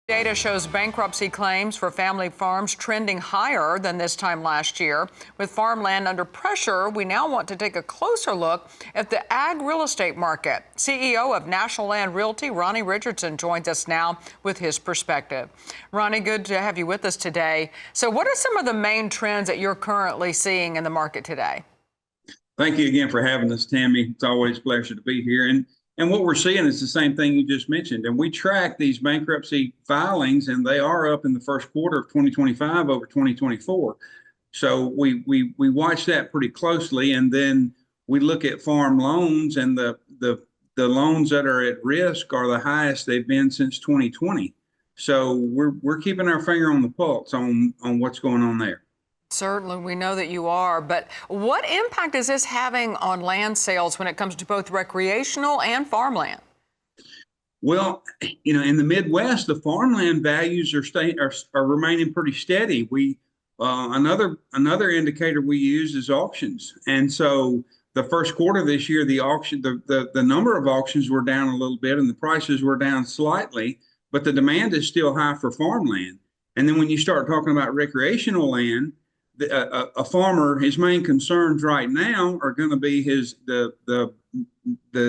Data shows bankruptcy claims for family farms trending higher than this time last year. With farmland under pressure, we now want to take a closer look at the ag real estate market. CEO of National Land Realty, Ronnie Richardson, joins us now with his perspective. Ronnie, good to have you with us today. So what are some of the main trends that you're currently seeing in the market today? Thank you again for having us, Tammy. It's always a pleasure to be here. And what we're seeing is the same thing you just mentioned. And we track these bankruptcy filings, and they are up in the first quarter of 2025 over 2024. So we watch that pretty closely, and then we look at farm loans, and the loans that are at risk are the highest they've been since 2020. So we're keeping our finger on the pulse on what's going on there. Certainly, we know that you are, but what impact is this having on land sales when it comes to both recreational and farmland? Well, in the Midwest, the farmland values are remaining pretty steady. Another indicator we use is auctions, and so the first quarter this year, the number of auctions were down a little bit, and the prices were down slightly, but the demand is still high for farmland. And then when you start talking about recreational land, a farmer, his main concerns right now are going to be the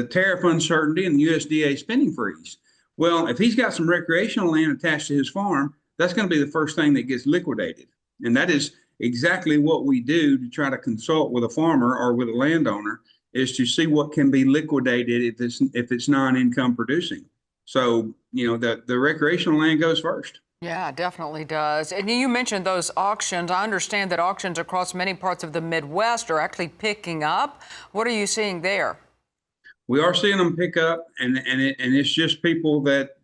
tariff uncertainty and the USDA spending freeze. Well, if he's got some recreational land attached to his farm, that's going to be the first thing that gets liquidated. And that is exactly what we do to try to consult with a farmer or with a landowner, is to see what can be liquidated if it's non-income producing. So, the recreational land goes first. Yeah, it definitely does. And you mentioned those auctions. I understand that auctions across many parts of the Midwest are actually picking up. What are you seeing there? We are seeing them pick up, and it's just people that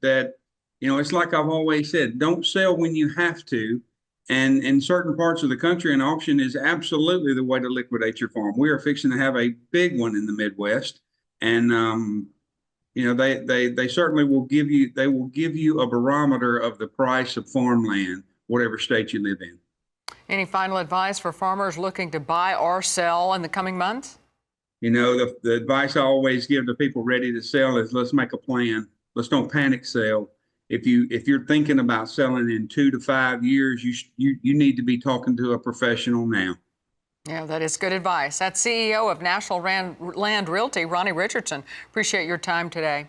it's like I've always said, don't sell when you have to. And in certain parts of the country, an auction is absolutely the way to liquidate your farm. We are fixing to have a big one in the Midwest, and they certainly will give you a barometer of the price of farmland, whatever state you live in. Any final advice for farmers looking to buy or sell in the coming months? The advice I always give to people ready to sell is, let's make a plan. Let's don't panic sell. If you're thinking about selling in 2 to 5 years, you need to be talking to a professional now. Yeah, that is good advice. That's CEO of National Land Realty, Ronnie Richardson. Appreciate your time today.